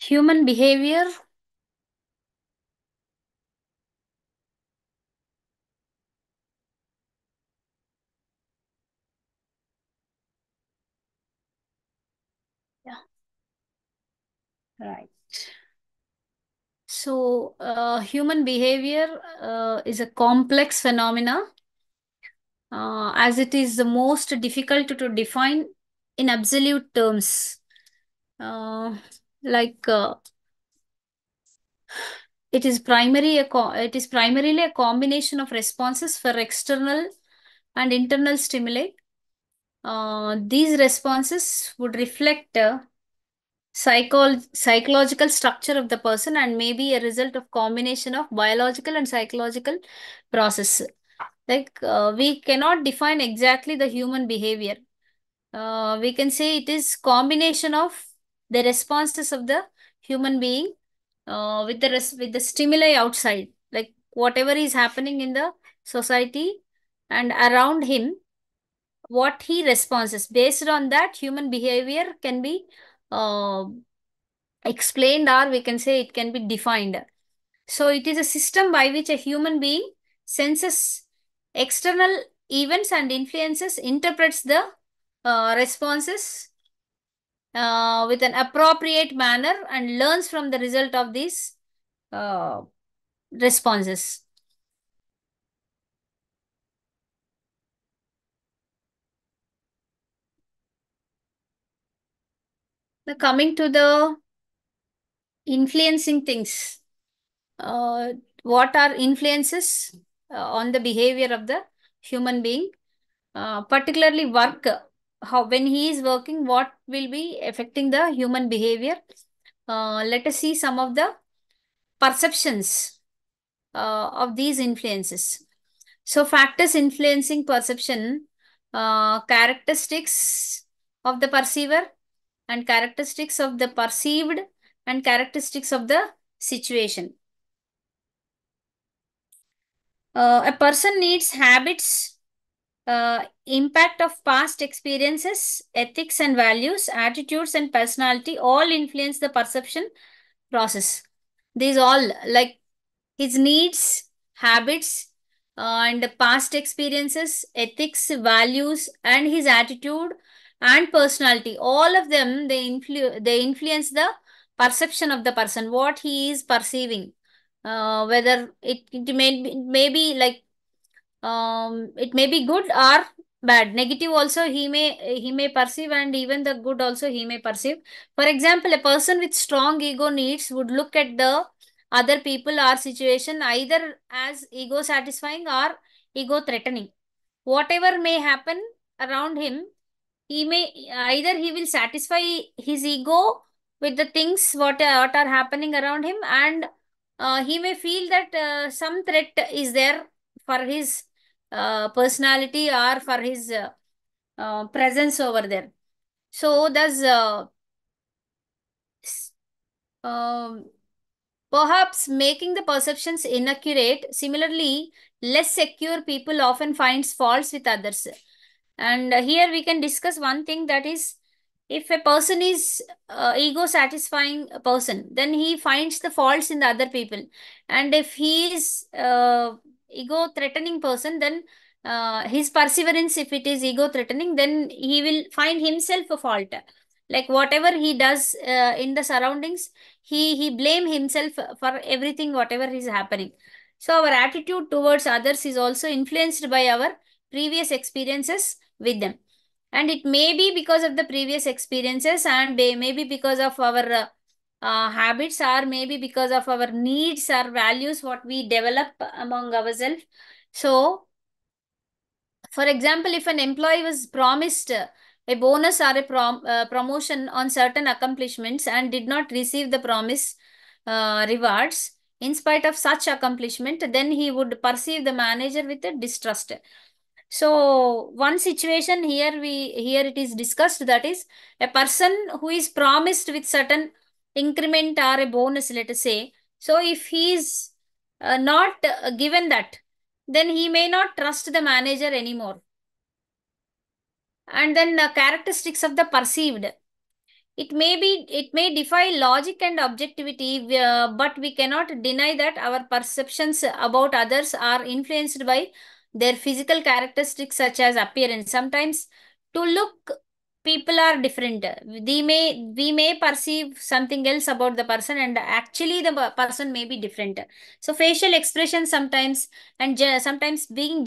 Human behavior. Yeah, right. So, human behavior is a complex phenomena, as it is the most difficult to define in absolute terms. Uh, like it is primarily a combination of responses for external and internal stimuli. These responses would reflect psychological structure of the person and may be a result of combination of biological and psychological process. Like we cannot define exactly the human behavior. We can say it is combination of the responses of the human being with the stimuli outside, like whatever is happening in the society and around him, what he responds. Based on that, human behavior can be uh, explained, or we can say it can be defined. So it is a system by which a human being senses external events and influences, interprets the responses with an appropriate manner, and learns from the result of these uh, responses. Now coming to the influencing things, uh, what are influences on the behavior of the human being, particularly work, how when he is working, what will be affecting the human behavior. Let us see some of the perceptions of these influences. So factors influencing perception, characteristics of the perceiver and characteristics of the perceived and characteristics of the situation. A person needs habits, impact of past experiences, ethics and values, attitudes and personality all influence the perception process. These all, like his needs, habits, and past experiences, ethics, values, and his attitude and personality. All of them, they influence the perception of the person, what he is perceiving. Whether may be like it may be good or bad. Negative also he may perceive, and even the good also he may perceive. For example, a person with strong ego needs would look at the other people or situation either as ego satisfying or ego threatening. Whatever may happen around him, he may either he will satisfy his ego with the things what are happening around him, and he may feel that some threat is there for his personality or for his presence over there. So thus s- um, perhaps making the perceptions inaccurate. Similarly, less secure people often finds faults with others. And here we can discuss one thing, that is, if a person is ego satisfying person, then he finds the faults in the other people. And if he is ego threatening person, then his perseverance, if it is ego threatening, then he will find himself a fault. Like whatever he does in the surroundings, he blame himself for everything whatever is happening. So our attitude towards others is also influenced by our previous experiences with them, and it may be because of the previous experiences, and maybe because of our habits, or maybe because of our needs or values what we develop among ourselves. So for example, if an employee was promised a bonus or a promotion on certain accomplishments and did not receive the promised rewards in spite of such accomplishment, then he would perceive the manager with a distrust. So one situation here it is discussed, that is, a person who is promised with certain increment or a bonus, let us say. So if he is not given that, then he may not trust the manager anymore. And then characteristics of the perceived. It may defy logic and objectivity, but we cannot deny that our perceptions about others are influenced by their physical characteristics such as appearance. Sometimes to look, people are different. We may perceive something else about the person, and actually the person may be different. So facial expression sometimes, and sometimes being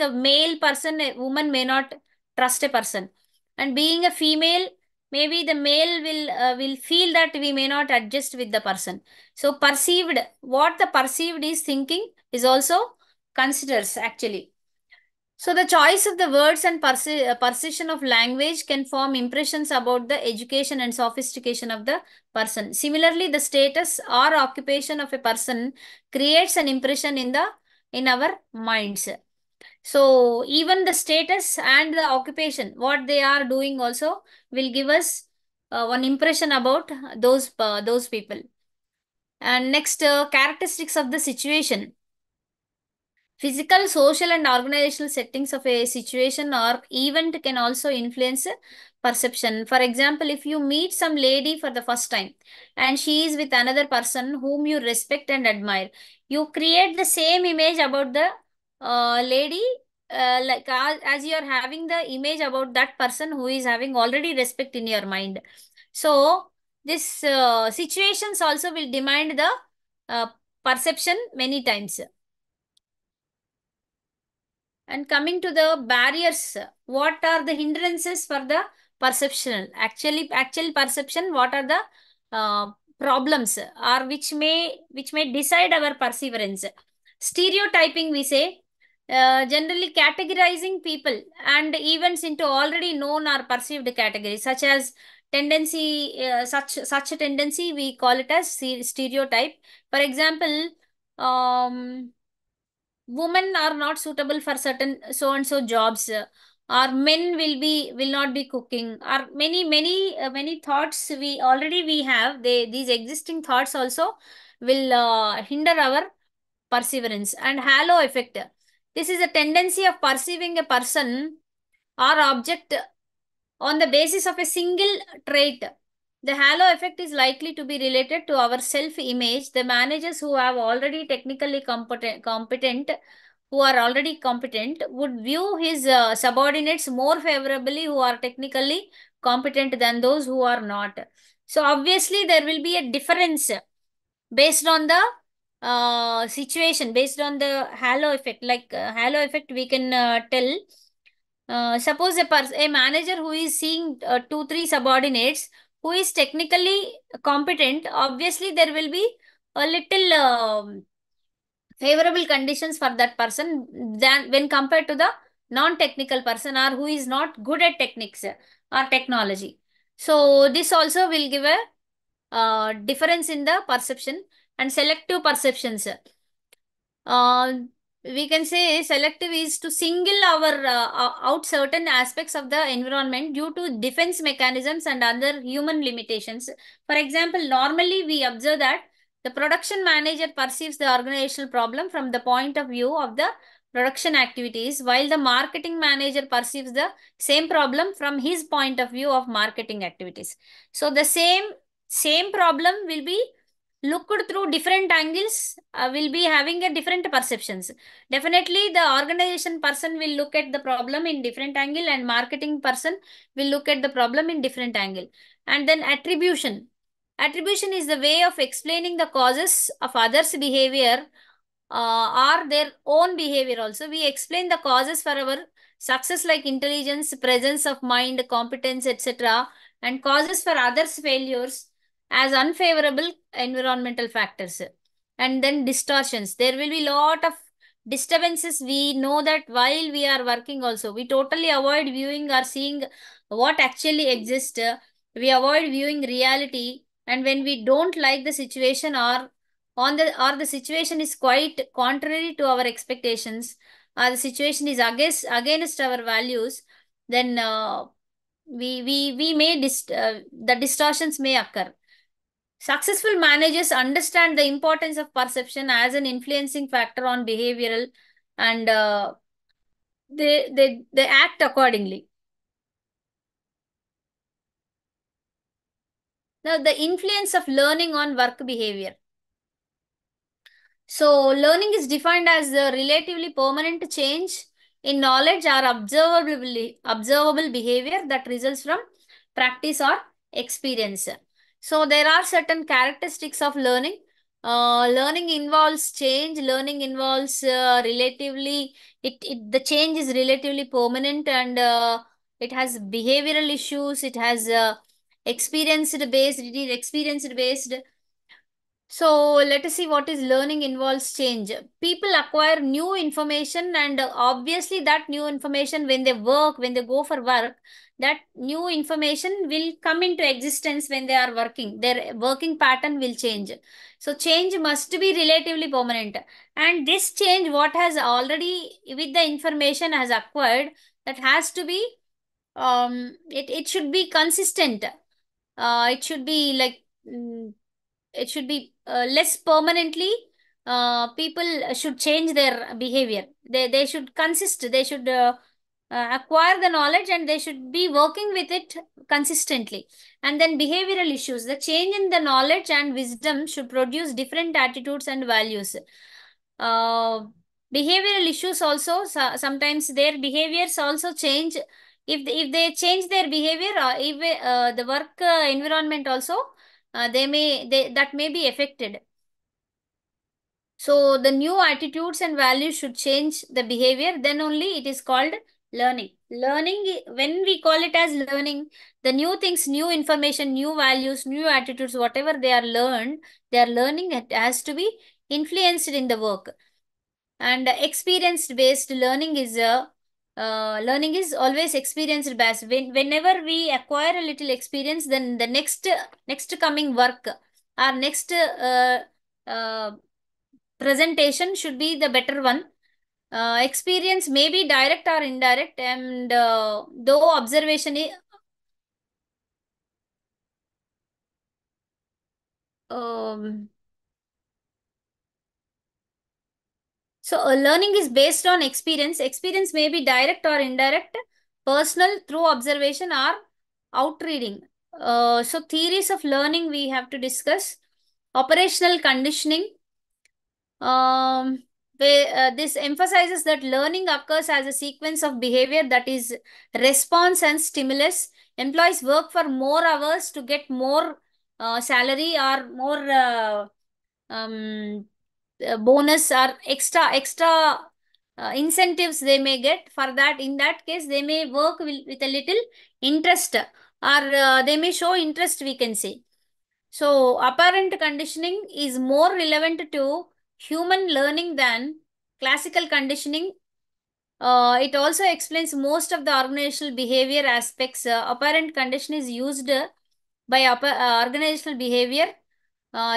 a male person, a woman may not trust a person, and being a female, maybe the male will feel that we may not adjust with the person. So perceived, what the perceived is thinking is also considers actually. So the choice of the words and precision of language can form impressions about the education and sophistication of the person. Similarly, the status or occupation of a person creates an impression in our minds. So even the status and the occupation, what they are doing also will give us one impression about those people. And next, characteristics of the situation. Physical, social, and organizational settings of a situation or event can also influence perception. For example, if you meet some lady for the first time and she is with another person whom you respect and admire, you create the same image about the lady, like as you are having the image about that person who is having already respect in your mind. So, this situations also will demand the uh, perception many times. And coming to the barriers, what are the hindrances for the perception? Actual perception, what are the problems or which may decide our perseverance? Stereotyping, we say, generally categorizing people and events into already known or perceived categories, such as tendency, such a tendency we call it as stereotype. For example, women are not suitable for certain so and so jobs, or men will not be cooking, or many thoughts we have, these existing thoughts also will hinder our perseverance. And halo effect, this is a tendency of perceiving a person or object on the basis of a single trait. The halo effect is likely to be related to our self image. The managers who have already technically competent who are already competent would view his subordinates more favorably who are technically competent than those who are not. So obviously there will be a difference based on the situation, based on the halo effect. Like halo effect, we can tell. Suppose a manager who is seeing two, three subordinates who is technically competent, obviously there will be a little favorable conditions for that person than when compared to the non-technical person or who is not good at techniques or technology. So this also will give a difference in the perception. And selective perceptions, uh, we can say selective is to single our out certain aspects of the environment due to defense mechanisms and other human limitations. For example, normally we observe that the production manager perceives the organizational problem from the point of view of the production activities, while the marketing manager perceives the same problem from his point of view of marketing activities. So the same problem will be looked through different angles, will be having a different perceptions. Definitely the organization person will look at the problem in different angle, and marketing person will look at the problem in different angle. And then attribution is the way of explaining the causes of others behavior or their own behavior also. We explain the causes for our success like intelligence, presence of mind, competence, etc., and causes for others failures as unfavorable environmental factors. And then distortions, there will be lot of disturbances. We know that while we are working also, we totally avoid viewing or seeing what actually exists. We avoid viewing reality, and when we don't like the situation, or the situation is quite contrary to our expectations, or the situation is against our values, then we may the distortions may occur. Successful managers understand the importance of perception as an influencing factor on behavioral, and they act accordingly. Now, the influence of learning on work behavior. So, learning is defined as the relatively permanent change in knowledge or observable behavior that results from practice or experience. So, there are certain characteristics of learning. Learning involves change. Learning involves the change is relatively permanent, and it has behavioral issues. It has experienced based. It is experienced based. So let us see what is learning involves change. People acquire new information, and obviously that new information, when they work, when they go for work, that new information will come into existence when they are working. Their working pattern will change. So change must be relatively permanent. And this change, what has already with the information has acquired, that has to be it should be consistent. It should be like it should be less permanently. People should change their behavior. They should consist. They should acquire the knowledge, and they should be working with it consistently. And then behavioral issues. The change in the knowledge and wisdom should produce different attitudes and values. Uh, Behavioral issues also, sometimes their behaviors also change. If they change their behavior, if the work environment also, that may be affected. So the new attitudes and values should change the behavior, then only it is called learning. When we call it as learning, the new things, new information, new values, new attitudes, whatever they are learning, it has to be influenced in the work. And experience based learning is always experience based. Whenever we acquire a little experience, then the next coming work, our next uh, presentation should be the better one. Experience may be direct or indirect, and though observation is um, so learning is based on experience. Experience may be direct or indirect, personal through observation or outreading. So theories of learning we have to discuss. Operational conditioning. Um, this emphasizes that learning occurs as a sequence of behavior that is response and stimulus. Employees work for more hours to get more salary or more um, bonus or extra incentives they may get. For that, in that case, they may work with a little interest, or they may show interest, we can say. So apparent conditioning is more relevant to human learning than classical conditioning. It also explains most of the organizational behavior aspects. Apparent condition is used by organizational behavior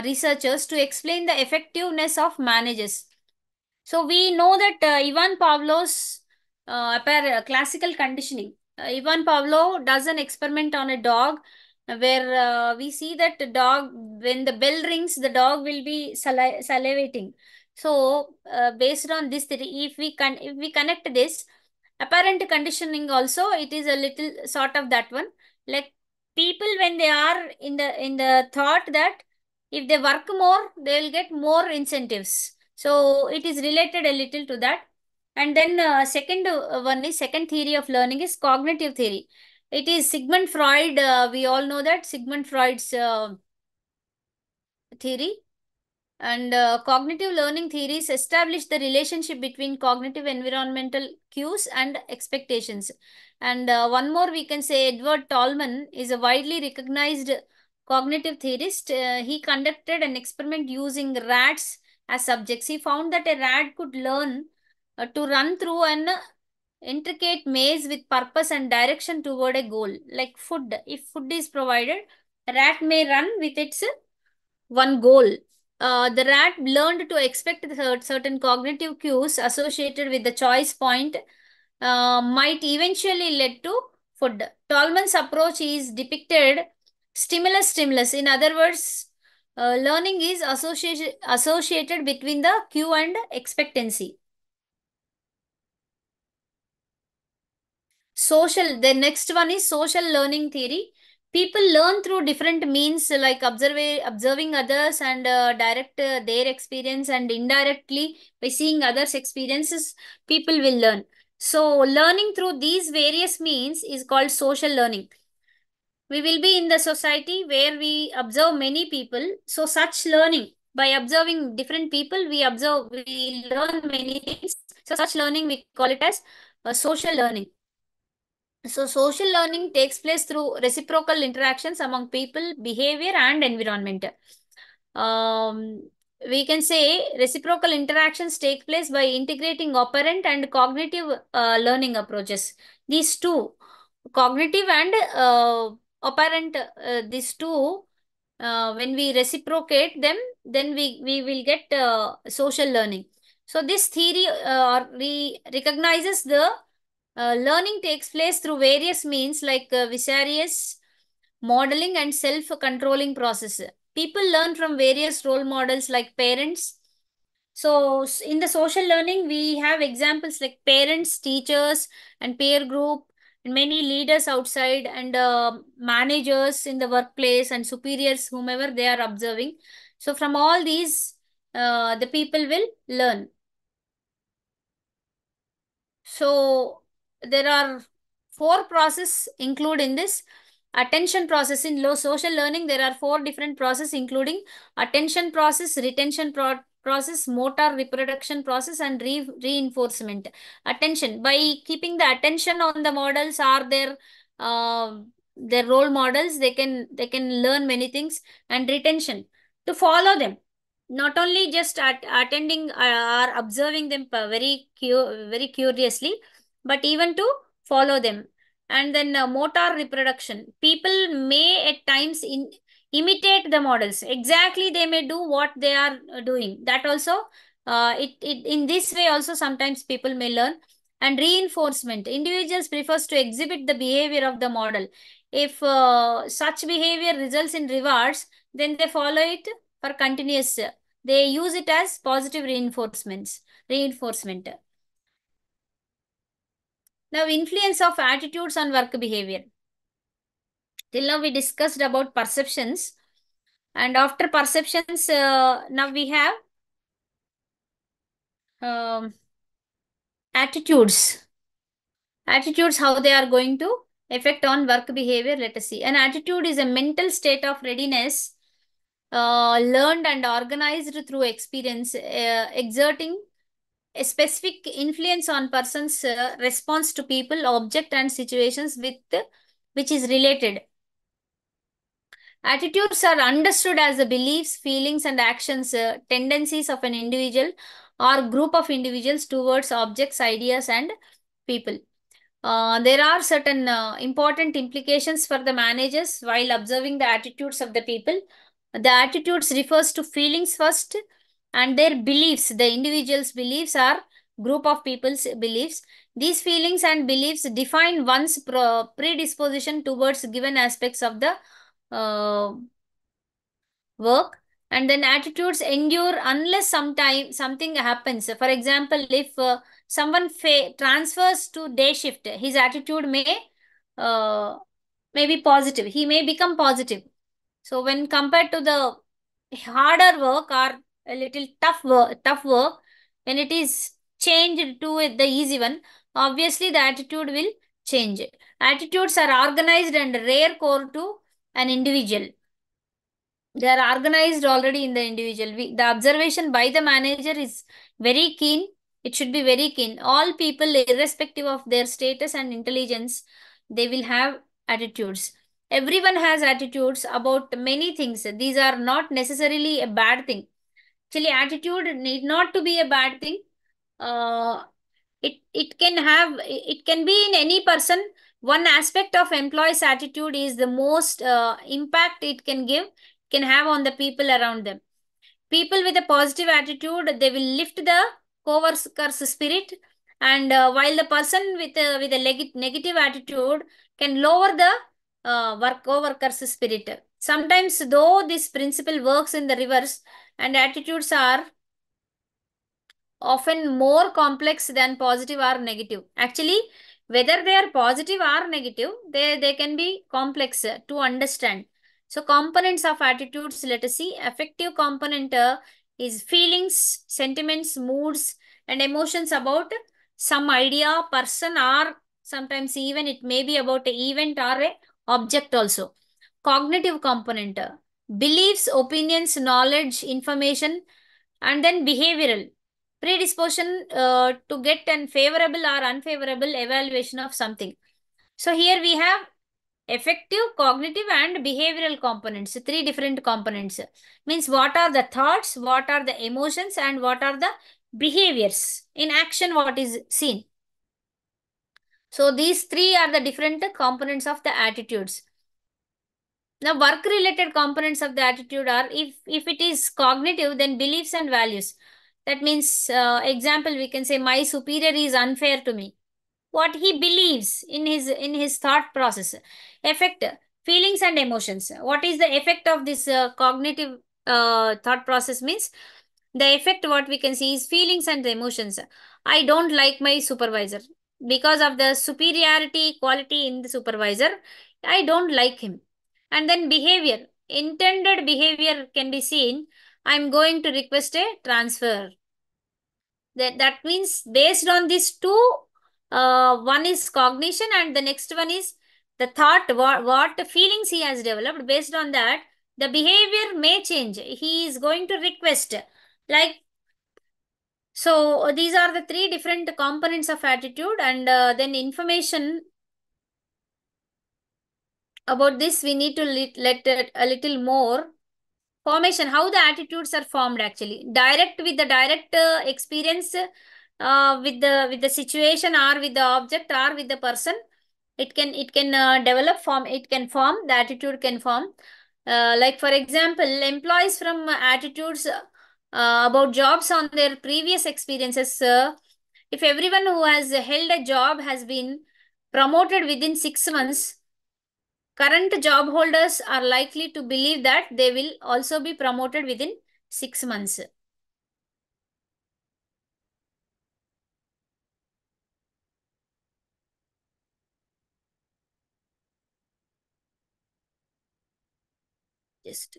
researchers to explain the effectiveness of managers. So we know that Ivan Pavlov's classical conditioning. Ivan Pavlov does an experiment on a dog where we see that the dog, when the bell rings, the dog will be salivating. So based on this theory, if we connect this apparent conditioning also, it is a little sort of that one. Like people, when they are in the thought that if they work more, they will get more incentives. So it is related a little to that. And then second theory of learning is cognitive theory. It is Sigmund Freud. We all know that Sigmund Freud's theory. And cognitive learning theories establish the relationship between cognitive environmental cues and expectations. And one more we can say, Edward Tolman is a widely recognized cognitive theorist. He conducted an experiment using rats as subjects. He found that a rat could learn to run through an intricate maze with purpose and direction toward a goal. Like food, if food is provided, a rat may run with its one goal. The rat learned to expect certain cognitive cues associated with the choice point might eventually lead to food. Tolman's approach is depicted stimulus. In other words, learning is associated between the cue and expectancy. The next one is social learning theory. People learn through different means like observing others and direct their experience, and indirectly by seeing others experiences people will learn. So learning through these various means is called social learning. We will be in the society where we observe many people, so such learning, by observing different people, we learn many things. So such learning we call it as social learning. So social learning takes place through reciprocal interactions among people, behavior, and environment. Um, we can say reciprocal interactions take place by integrating operant and cognitive learning approaches. These two, cognitive and operant, these two, when we reciprocate them, then we will get social learning. So this theory recognizes the learning takes place through various means like vicarious modeling and self-controlling process. People learn from various role models like parents. So in the social learning, we have examples like parents, teachers, and peer group, and many leaders outside, and managers in the workplace, and superiors, whomever they are observing. So from all these, the people will learn. So there are four processes include in this attention process. In low social learning, there are four different processes including attention process, retention process, motor reproduction process, and reinforcement. Attention, by keeping the attention on the models or uh, their role models, they can learn many things. And retention, to follow them, not only just attending or observing them very curiously, but even to follow them. And then motor reproduction, people may at times imitate the models exactly. They may do what they are doing. That also, it in this way also sometimes people may learn. And reinforcement, individuals prefers to exhibit the behavior of the model. If such behavior results in rewards, then they follow it for continuous. They use it as positive reinforcement. Now, influence of attitudes on work behavior. Till now we discussed about perceptions, and after perceptions, now we have um, attitudes. Attitudes, how they are going to affect on work behavior. Let us see. An attitude is a mental state of readiness, learned and organized through experience, exerting a specific influence on person's response to people, object, and situations with which is related. Attitudes are understood as the beliefs, feelings, and actions, tendencies of an individual or group of individuals towards objects, ideas, and people. There are certain important implications for the managers while observing the attitudes of the people. The attitudes refers to feelings first, and their beliefs. The individual's beliefs are group of people's beliefs. These feelings and beliefs define one's predisposition towards given aspects of the work. And then attitudes endure unless sometime something happens. For example, if someone transfers to day shift, his attitude uh, may be positive. He may become positive. So when compared to the harder work or a little tough work, when it is changed to the easy one, obviously the attitude will change. Attitudes are organized and rare core to an individual. They are organized already in the individual. The observation by the manager is very keen. It should be very keen. All people, irrespective of their status and intelligence, they will have attitudes. Everyone has attitudes about many things. These are not necessarily a bad thing. Actually, attitude need not to be a bad thing. Uh, it can be in any person. One aspect of employee's attitude is the most impact it can have on the people around them. People with a positive attitude, they will lift the co-worker's spirit, and while the person with a negative attitude can lower the co-worker's spirit. Sometimes though this principle works in the reverse, and attitudes are often more complex than positive or negative. Actually, Whether they are positive or negative, they can be complex to understand. So components of attitudes, let us see. Affective component is feelings, sentiments, moods, and emotions about some idea, person, or sometimes even it may be about an event or a object also. Cognitive component, beliefs, opinions, knowledge, information, and then behavioral predisposition to get an favorable or unfavorable evaluation of something. So here we have effective, cognitive, and behavioral components, three different components. Means what are the thoughts, what are the emotions, and what are the behaviors in action, what is seen. So these three are the different components of the attitudes. Now, work related components of the attitude are, if it is cognitive, then beliefs and values. That means, example, we can say, my superior is unfair to me. What he believes in his thought process. Effect, feelings and emotions. What is the effect of this cognitive thought process? Means the effect what we can see is feelings and emotions. I don't like my supervisor because of the superiority quality in the supervisor. I don't like him. And then behavior, intended behavior can be seen. I'm going to request a transfer. That means based on these two, one is cognition and the next one is the thought, what feelings he has developed. Based on that, the behavior may change. He is going to request. Like, so these are the three different components of attitude, and then information about this we need to let it a little more. Formation, how the attitudes are formed actually. Direct, with the direct experience with the situation or with the object or with the person, it can develop, form, it can form, the attitude can form. Like for example, employees from attitudes about jobs on their previous experiences. If everyone who has held a job has been promoted within 6 months, current job holders are likely to believe that they will also be promoted within 6 months. Just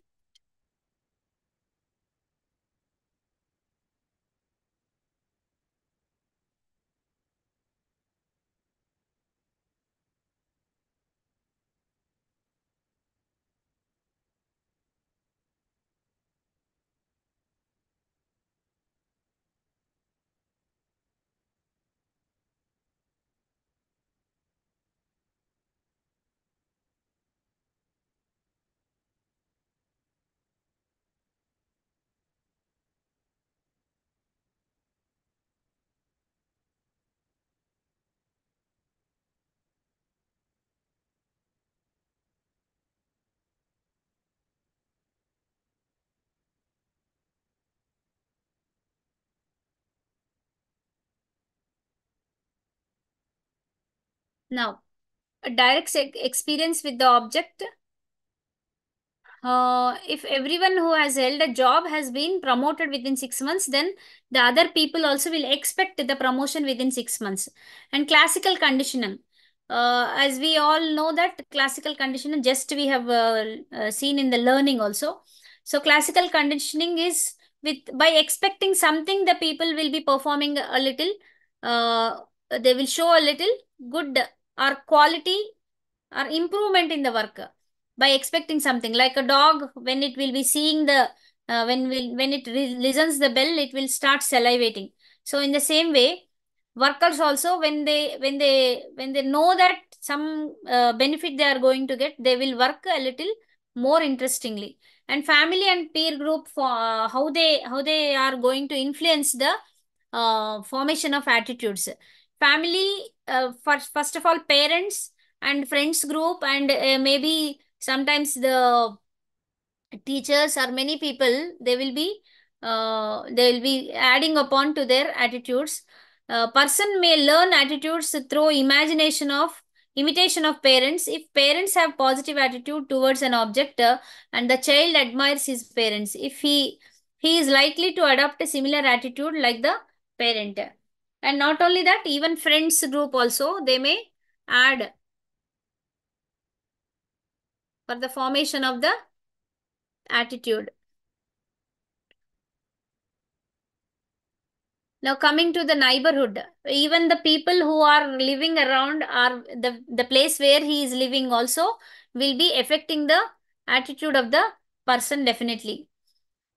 now, a direct experience with the object. If everyone who has held a job has been promoted within 6 months, then the other people also will expect the promotion within 6 months. And classical conditioning, as we all know that classical conditioning, just we have seen in the learning also. So classical conditioning is with, by expecting something, the people will be performing a little, uh, they will show a little good or quality or improvement in the work by expecting something. Like a dog, when it will be seeing the when it listens the bell, it will start salivating. So in the same way, workers also, when they know that some benefit they are going to get, they will work a little more interestingly. And family and peer group, for how they are going to influence the formation of attitudes. Family, first of all, parents and friends group, and maybe sometimes the teachers or many people, they will be adding upon to their attitudes. Person may learn attitudes through imagination of imitation of parents. If parents have positive attitude towards an object, and the child admires his parents, if he is likely to adopt a similar attitude like the parent. And not only that, even friends group also, they may add for the formation of the attitude. Now coming to the neighborhood, even the people who are living around are the place where he is living also will be affecting the attitude of the person definitely.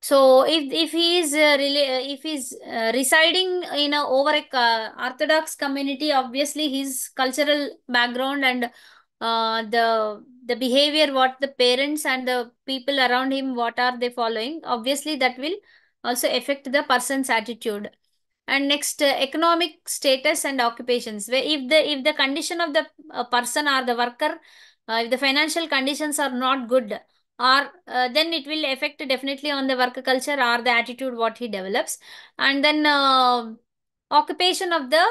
So if he is if he's residing in a over a orthodox community, obviously his cultural background and the behavior what the parents and the people around him what are they following, obviously that will also affect the person's attitude. And next, economic status and occupations, where if the condition of the person or the worker, if the financial conditions are not good, or then it will affect definitely on the work culture or the attitude what he develops. And then occupation of the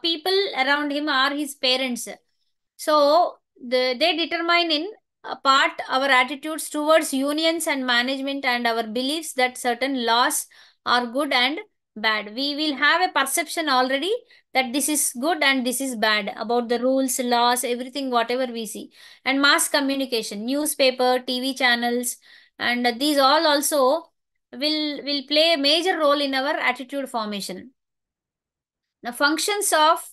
people around him are his parents. So they determine in a part our attitudes towards unions and management and our beliefs that certain laws are good and bad. We will have a perception already that this is good and this is bad about the rules, laws, everything, whatever we see. And mass communication, newspaper, TV channels, and these all also will play a major role in our attitude formation. The functions of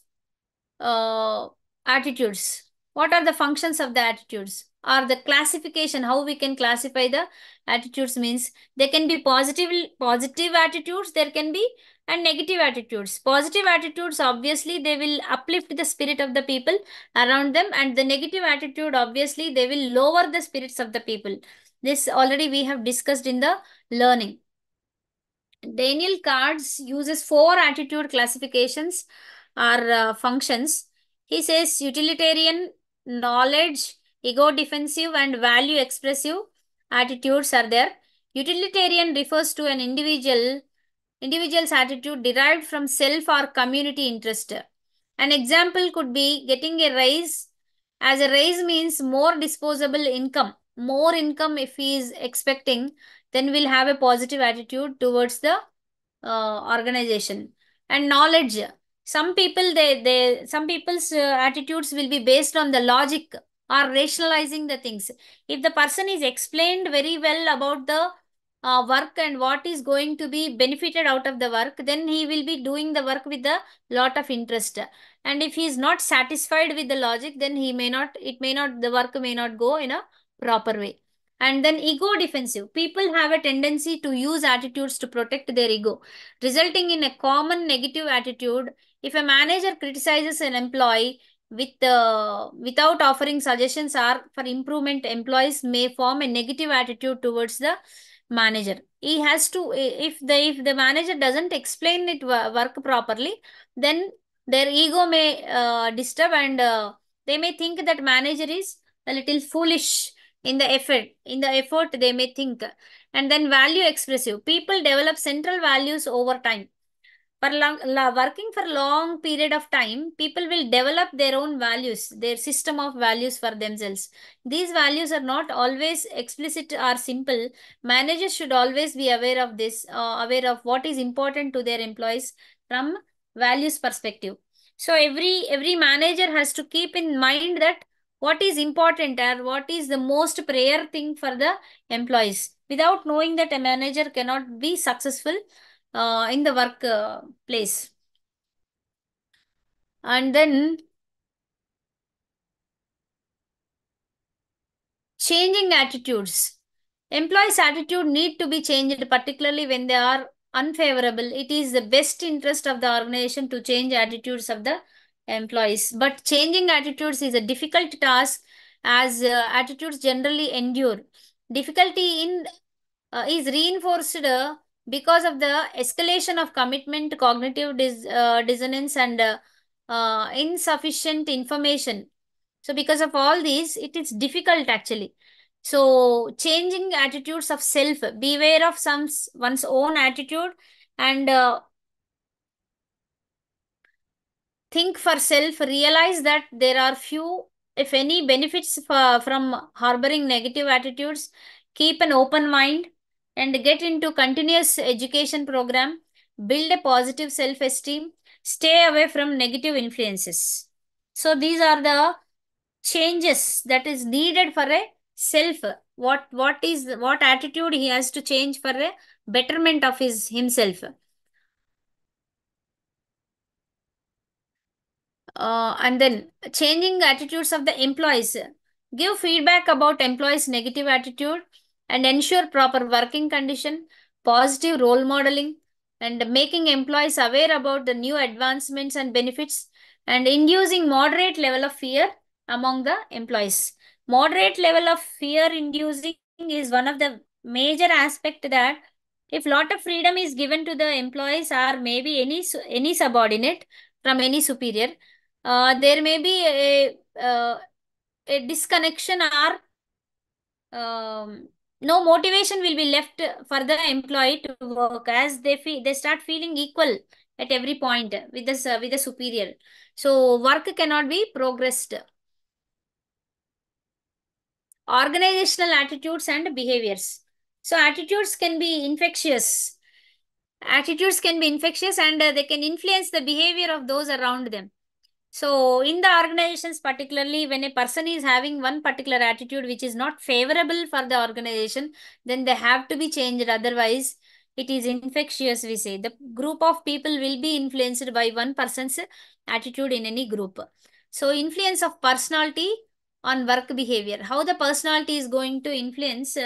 uh, attitudes. What are the functions of the attitudes? Or the classification, how we can classify the attitudes means they can be positive attitudes, there can be and negative attitudes. Positive attitudes, obviously, they will uplift the spirit of the people around them, and the negative attitude, obviously, they will lower the spirits of the people. This already we have discussed in the learning. Daniel Cards uses four attitude classifications or functions. He says utilitarian, knowledge, ego defensive, and value expressive attitudes are there. Utilitarian refers to an individual's attitude derived from self or community interest. An example could be getting a raise, as a raise means more disposable income. More income if he is expecting, then we'll have a positive attitude towards the organization. And knowledge, some people some people's attitudes will be based on the logic or rationalizing the things. If the person is explained very well about the work and what is going to be benefited out of the work, then he will be doing the work with a lot of interest. And if he is not satisfied with the logic, then he may not, it may not, the work may not go in a proper way. And then ego defensive, people have a tendency to use attitudes to protect their ego, resulting in a common negative attitude. If a manager criticizes an employee without offering suggestions or for improvement, employees may form a negative attitude towards the manager. He has to, if the manager doesn't explain it work properly, then their ego may disturb, and they may think that manager is a little foolish in the effort they may think. And then value expressive, people develop central values over time. For working for long period of time, people will develop their own values, their system of values for themselves. These values are not always explicit or simple. Managers should always be aware of this, aware of what is important to their employees from values perspective. So every manager has to keep in mind that what is important or what is the most prayer thing for the employees. Without knowing that, a manager cannot be successful in the work place. And then changing attitudes. Employees' attitude need to be changed, particularly when they are unfavorable. It is the best interest of the organization to change attitudes of the employees. But changing attitudes is a difficult task, as attitudes generally endure. Difficulty in is reinforced because of the escalation of commitment, cognitive dissonance, and insufficient information. So, because of all these, it is difficult actually. So, changing attitudes of self, beware of one's own attitude, and think for self, realize that there are few, if any, benefits from harboring negative attitudes. Keep an open mind and get into continuous education program. Build a positive self-esteem. stay away from negative influences. So these are the changes that is needed for a self. What attitude he has to change for a betterment of his himself. And then changing attitudes of the employees. Give feedback about employees' negative attitude and ensure proper working condition, positive role modeling, and making employees aware about the new advancements and benefits, and inducing moderate level of fear among the employees. Moderate level of fear inducing is one of the major aspect that if lot of freedom is given to the employees or maybe any subordinate from any superior, there may be a disconnection or no motivation will be left for the employee to work, as they start feeling equal at every point with the superior. So work cannot be progressed. Organizational attitudes and behaviors. So attitudes can be infectious, and they can influence the behavior of those around them. So, in the organizations, particularly when a person is having one particular attitude which is not favorable for the organization, then they have to be changed. Otherwise, it is infectious, we say. The group of people will be influenced by one person's attitude in any group. So, influence of personality on work behavior. How the personality is going to influence,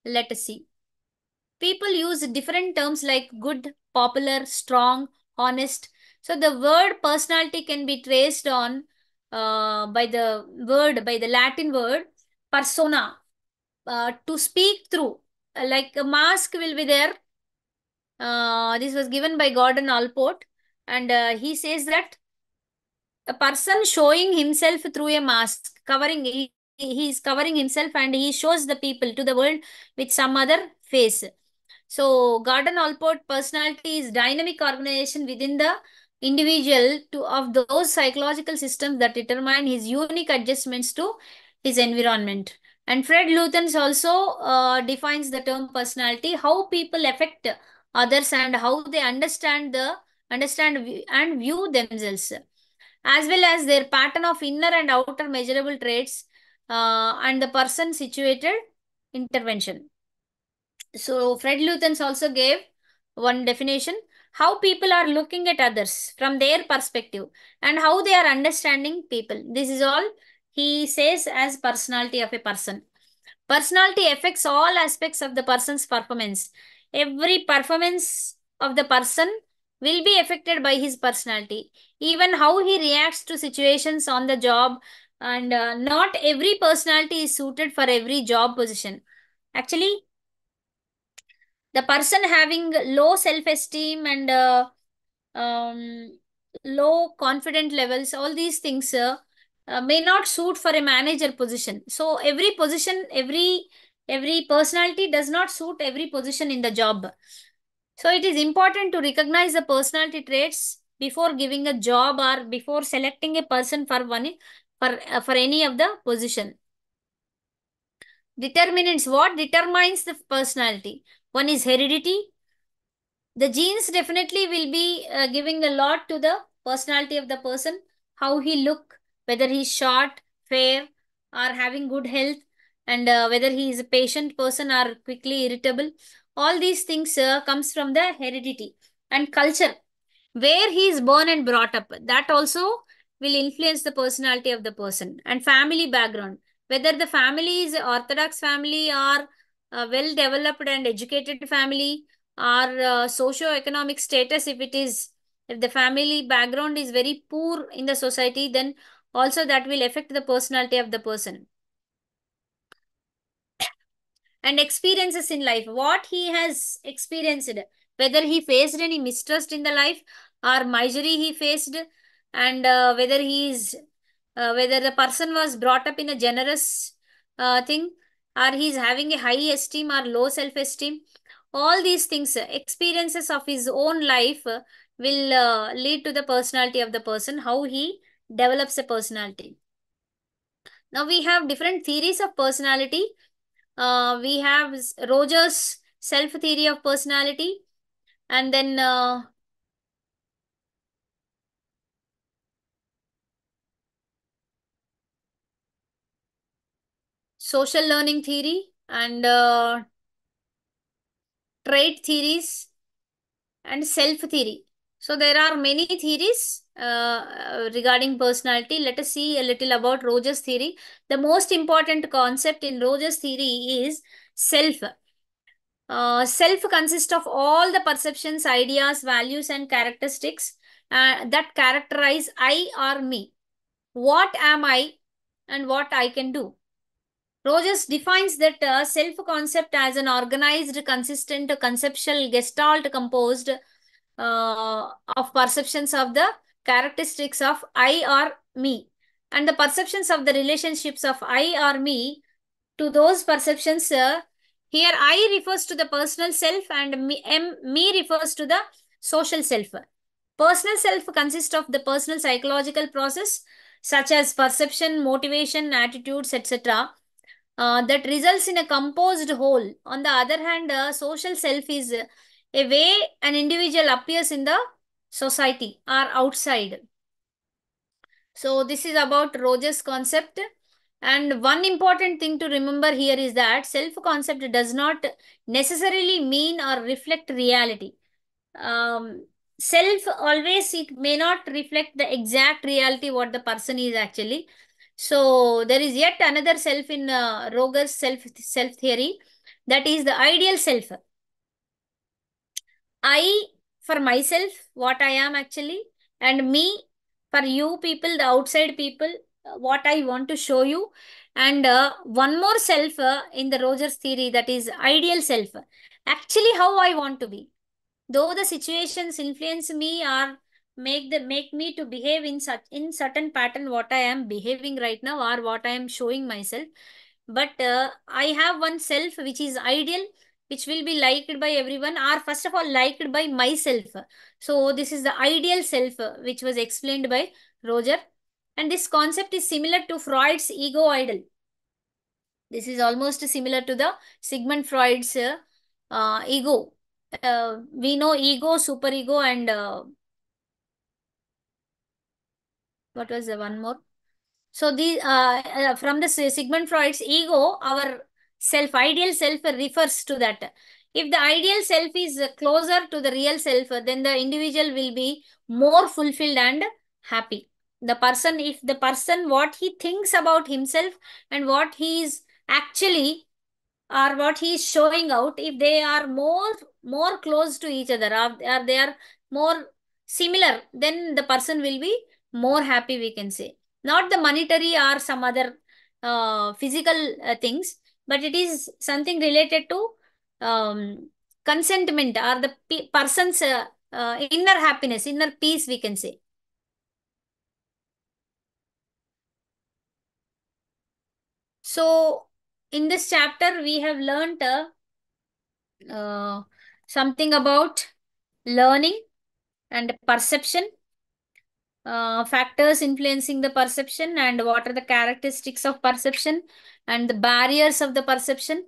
let us see. People use different terms like good, popular, strong, honest. So the word personality can be traced on by the Latin word persona, to speak through. Like a mask will be there. This was given by Gordon Allport, and he says that a person showing himself through a mask, he is covering himself and he shows the people to the world with some other face. So, Gordon Allport personality is dynamic organization within the individual of those psychological systems that determine his unique adjustments to his environment. And Fred Luthans also defines the term personality, how people affect others and how they understand and view themselves, as well as their pattern of inner and outer measurable traits, and the person situated intervention. So Fred Luthans also gave one definition, how people are looking at others from their perspective and how they are understanding people. This is all he says as personality of a person. Personality affects all aspects of the person's performance. Every performance of the person will be affected by his personality. Even how he reacts to situations on the job, and not every personality is suited for every job position. Actually, the person having low self-esteem and low confident levels, all these things may not suit for a manager position. So every position, every personality does not suit every position in the job. So it is important to recognize the personality traits before giving a job or before selecting a person for one for any of the position. Determinants. What determines the personality? One is heredity. The genes definitely will be giving a lot to the personality of the person, how he look, whether he's short, fair, or having good health, and whether he is a patient person or quickly irritable. All these things comes from the heredity. And culture, where he is born and brought up, that also will influence the personality of the person. And family background, whether the family is orthodox family or a well developed and educated family, or socio-economic status, if the family background is very poor in the society, then also that will affect the personality of the person. And experiences in life, what he has experienced, whether he faced any mistrust in the life or misery he faced, and whether the person was brought up in a generous thing, or he's having a high esteem or low self-esteem. All these things, experiences of his own life, will lead to the personality of the person, how he develops a personality. Now we have different theories of personality. We have Rogers' self theory of personality, and then social learning theory, and trait theories, and self theory. So there are many theories regarding personality. Let us see a little about Rogers theory. The most important concept in Rogers theory is self. Self consists of all the perceptions, ideas, values, and characteristics that characterize I or me. What am I and what I can do? Rogers defines that self concept as an organized, consistent, conceptual gestalt composed of perceptions of the characteristics of I or me, and the perceptions of the relationships of I or me to those perceptions. Here, I refers to the personal self, and me refers to the social self. Personal self consists of the personal psychological process, such as perception, motivation, attitudes, etc., that results in a composed whole. On the other hand, social self is a way an individual appears in the society or outside. So, this is about Rogers' concept. And one important thing to remember here is that self concept does not necessarily mean or reflect reality. Um, Self always, it may not reflect the exact reality what the person is actually. So there is yet another self in Roger's self theory, that is the ideal self. I for myself, what I am actually, and me for you people, the outside people, what I want to show you, and one more self in the Rogers theory, that is ideal self. Actually, how I want to be. Though the situations influence me or make me to behave in certain pattern what I am behaving right now or what I am showing myself, but I have one self which is ideal, which will be liked by everyone, or first of all liked by myself. So this is the ideal self which was explained by Roger, and this concept is similar to Freud's ego idol. This is almost similar to the Sigmund Freud's ego. We know ego, superego, and what was the one more? So the from the Sigmund Freud's ego, our self, ideal self refers to that. If the ideal self is closer to the real self, then the individual will be more fulfilled and happy. The person, if the person, what he thinks about himself and what he is actually, or what he is showing out, if they are more close to each other, or they are more similar, then the person will be more happy, we can say. Not the monetary or some other physical things, but it is something related to consentment, or the person's inner happiness, inner peace, we can say. So in this chapter we have learnt uh, something about learning and perception, factors influencing the perception, and what are the characteristics of perception and the barriers of the perception.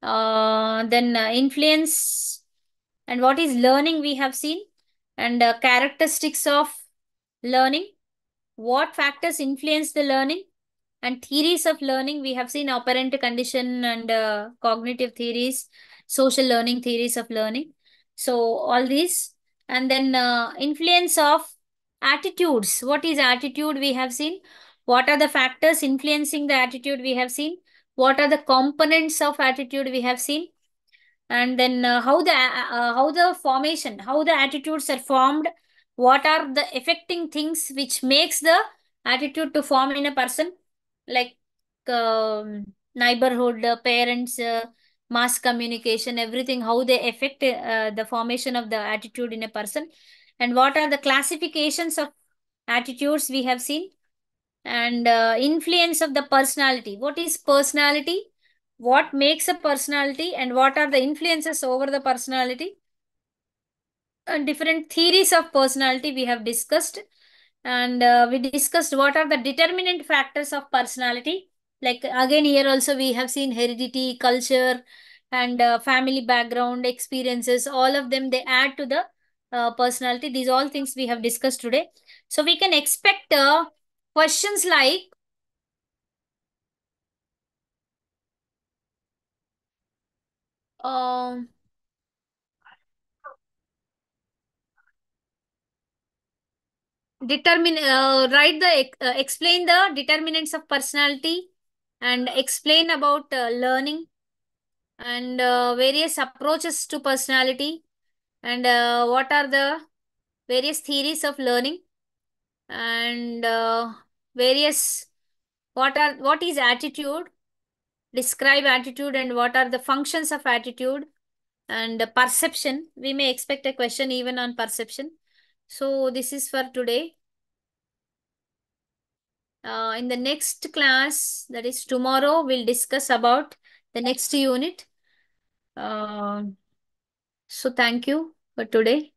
Then influence and what is learning we have seen, and characteristics of learning, what factors influence the learning, and theories of learning. We have seen operant condition and cognitive theories, social learning theories of learning. So all these, and then influence of attitudes. What is attitude we have seen? What are the factors influencing the attitude we have seen? What are the components of attitude we have seen? And then how the formation, how the attitudes are formed, what are the affecting things which makes the attitude to form in a person, like neighborhood, parents, mass communication, everything, how they affect the formation of the attitude in a person, and what are the classifications of attitudes we have seen, and influence of the personality. What is personality? What makes a personality, and what are the influences over the personality? And different theories of personality we have discussed, and we discussed what are the determinant factors of personality. Like again, here also we have seen heredity, culture, and family background, experiences. All of them, they add to the personality. These all things we have discussed today. So we can expect questions like Um, Explain the determinants of personality and explain about learning and various approaches to personality and what are the various theories of learning and various what is attitude, describe attitude and what are the functions of attitude and perception. We may expect a question even on perception. So this is for today. In the next class, that is tomorrow, we'll discuss about the next unit. Uh, so thank you for today.